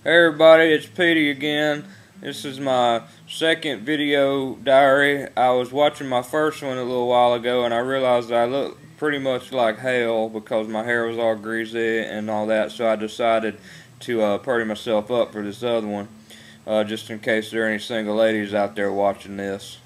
Hey everybody, it's Petey again. This is my second video diary. I was watching my first one a little while ago and I realized I look pretty much like hell because my hair was all greasy and all that, so I decided to pretty myself up for this other one, just in case there are any single ladies out there watching this.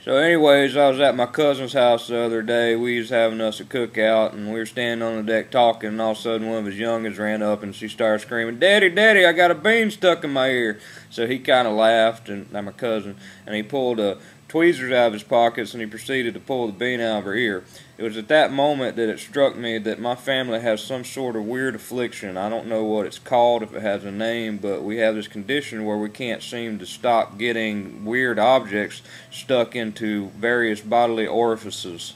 So anyways, I was at my cousin's house the other day. We was having us a cookout, and we were standing on the deck talking, and all of a sudden one of his youngins ran up, and she started screaming, "Daddy, Daddy, I got a bean stuck in my ear." So he kind of laughed, and my cousin, and he pulled tweezers out of his pockets, and he proceeded to pull the bean out of her ear. It was at that moment that it struck me that my family has some sort of weird affliction. I don't know what it's called, if it has a name, but we have this condition where we can't seem to stop getting weird objects stuck into various bodily orifices.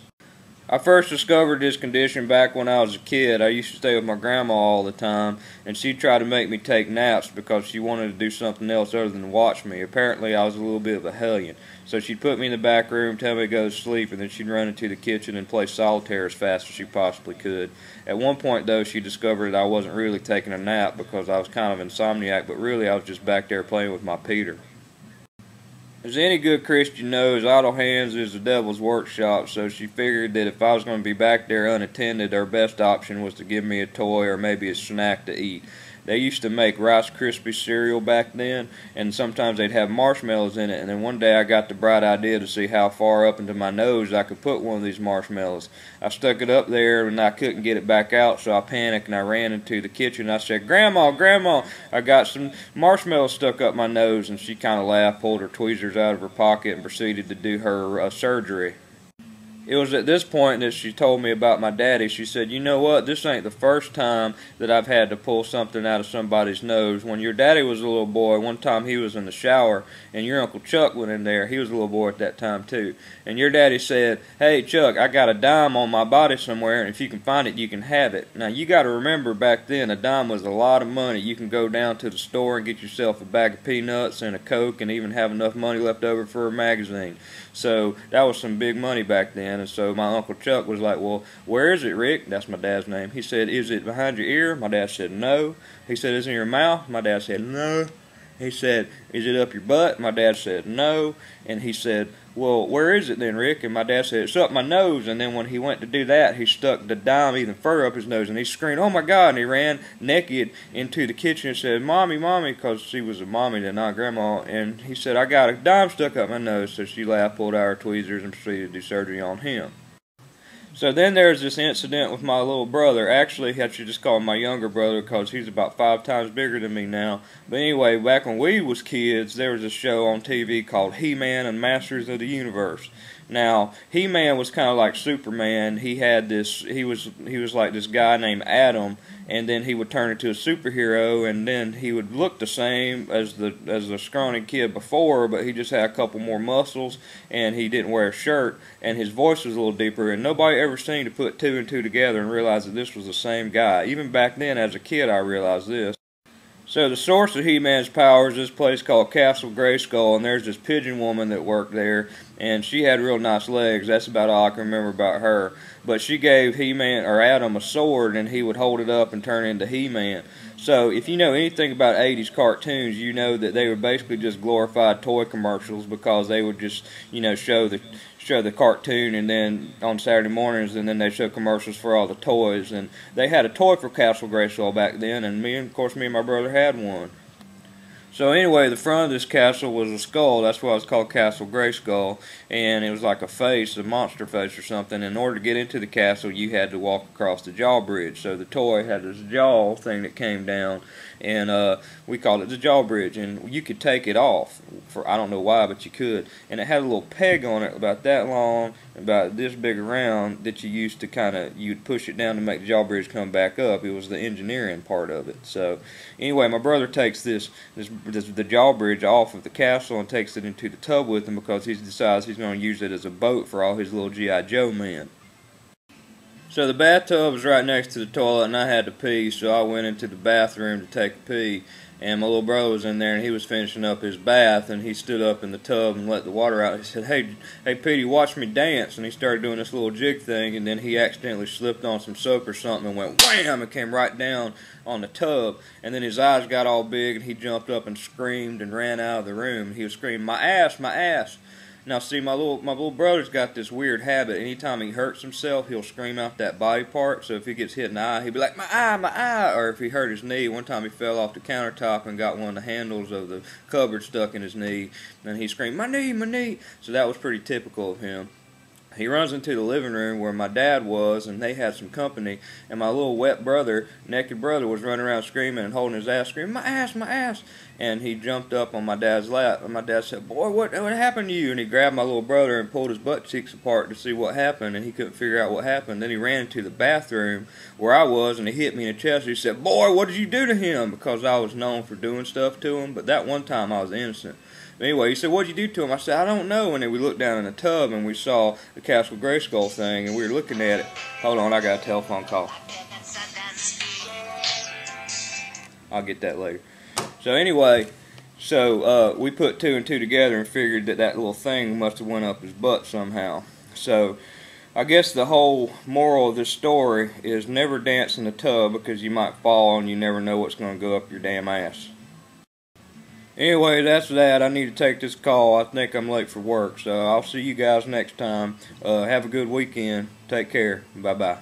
I first discovered this condition back when I was a kid. I used to stay with my grandma all the time, and she tried to make me take naps because she wanted to do something else other than watch me. Apparently I was a little bit of a hellion. So she'd put me in the back room, tell me to go to sleep, and then she'd run into the kitchen and play solitaire as fast as she possibly could. At one point, though, she discovered that I wasn't really taking a nap because I was kind of insomniac, but really I was just back there playing with my Peter. As any good Christian knows, idle hands is the devil's workshop, so she figured that if I was going to be back there unattended, her best option was to give me a toy or maybe a snack to eat. They used to make Rice Krispie cereal back then, and sometimes they'd have marshmallows in it, and then one day I got the bright idea to see how far up into my nose I could put one of these marshmallows. I stuck it up there and I couldn't get it back out, so I panicked and I ran into the kitchen. I said, "Grandma, Grandma, I got some marshmallows stuck up my nose," and she kind of laughed, pulled her tweezers out of her pocket, and proceeded to do her surgery. It was at this point that she told me about my daddy. She said, "You know what, this ain't the first time that I've had to pull something out of somebody's nose. When your daddy was a little boy, one time he was in the shower, and your Uncle Chuck went in there. He was a little boy at that time too. And your daddy said, 'Hey Chuck, I got a dime on my body somewhere, and if you can find it, you can have it.' Now you got to remember, back then a dime was a lot of money. You can go down to the store and get yourself a bag of peanuts and a Coke and even have enough money left over for a magazine. So that was some big money back then. And so my Uncle Chuck was like, 'Well, where is it, Rick?' That's my dad's name. He said, 'Is it behind your ear?' My dad said, 'No.' He said, 'Is it in your mouth?' My dad said, 'No.' He said, 'Is it up your butt?' My dad said, 'No.' And he said, 'Well, where is it then, Rick?' And my dad said, 'It's up my nose.' And then when he went to do that, he stuck the dime even further up his nose, and he screamed, 'Oh my God!' And he ran naked into the kitchen and said, 'Mommy, Mommy,' because she was a mommy then, not grandma. And he said, 'I got a dime stuck up my nose.' So she laughed, pulled out her tweezers, and proceeded to do surgery on him. So then there's this incident with my little brother. Actually, I should just call him my younger brother because he's about 5 times bigger than me now. But anyway, back when we was kids, there was a show on TV called He-Man and Masters of the Universe. Now, He-Man was kind of like Superman. He had this, he was like this guy named Adam, and then he would turn into a superhero, and then he would look the same as the scrawny kid before, but he just had a couple more muscles, and he didn't wear a shirt, and his voice was a little deeper, and nobody ever seemed to put 2 and 2 together and realize that this was the same guy. Even back then, as a kid, I realized this. So the source of He-Man's powers is this place called Castle Grayskull, and there's this pigeon woman that worked there, and she had real nice legs. That's about all I can remember about her. But she gave He-Man, or Adam, a sword, and he would hold it up and turn into He-Man. So if you know anything about 80s cartoons, you know that they were basically just glorified toy commercials, because they would just, you know, show the cartoon, and then on Saturday mornings, and then they show commercials for all the toys. And they had a toy for Castle Grayskull back then, and of course me and my brother had one. So anyway, the front of this castle was a skull. That's why it's called Castle Grayskull, and it was like a face, a monster face or something. In order to get into the castle, you had to walk across the drawbridge. So the toy had this jaw thing that came down, and we called it the drawbridge. And you could take it off, for I don't know why, but you could. And it had a little peg on it about that long, about this big around, that you used to kind of, you'd push it down to make the drawbridge come back up. It was the engineering part of it. So anyway, my brother takes the drawbridge off of the castle and takes it into the tub with him, because he decides he's going to use it as a boat for all his little G.I. Joe men. So the bathtub was right next to the toilet, and I had to pee, so I went into the bathroom to take a pee. And my little brother was in there, and he was finishing up his bath, and he stood up in the tub and let the water out. He said, hey, Petey, watch me dance. And he started doing this little jig thing, and then he accidentally slipped on some soap or something and went wham, and came right down on the tub. And then his eyes got all big, and he jumped up and screamed and ran out of the room. He was screaming, my ass, my ass. Now see, my little brother's got this weird habit. Anytime he hurts himself, he'll scream out that body part. So if he gets hit in the eye, he'll be like, my eye, my eye. Or if he hurt his knee, one time he fell off the countertop and got one of the handles of the cupboard stuck in his knee, and he screamed, my knee, my knee. So that was pretty typical of him. He runs into the living room where my dad was, and they had some company, and my little wet brother, naked brother, was running around screaming and holding his ass, screaming, my ass, my ass. And he jumped up on my dad's lap, and my dad said, boy, what happened to you? And he grabbed my little brother and pulled his butt cheeks apart to see what happened, and he couldn't figure out what happened. Then he ran into the bathroom where I was, and he hit me in the chest. He said, boy, what did you do to him? Because I was known for doing stuff to him, but that one time I was innocent. Anyway, he said, what'd you do to him? I said, I don't know. And then we looked down in the tub, and we saw the Castle Grayskull thing, and we were looking at it. Hold on, I got a telephone call. I'll get that later. So anyway, we put two and two together and figured that that little thing must have went up his butt somehow. So I guess the whole moral of this story is never dance in the tub because you might fall and you never know what's going to go up your damn ass. Anyway, that's that. I need to take this call. I think I'm late for work, so I'll see you guys next time. Have a good weekend. Take care. Bye-bye.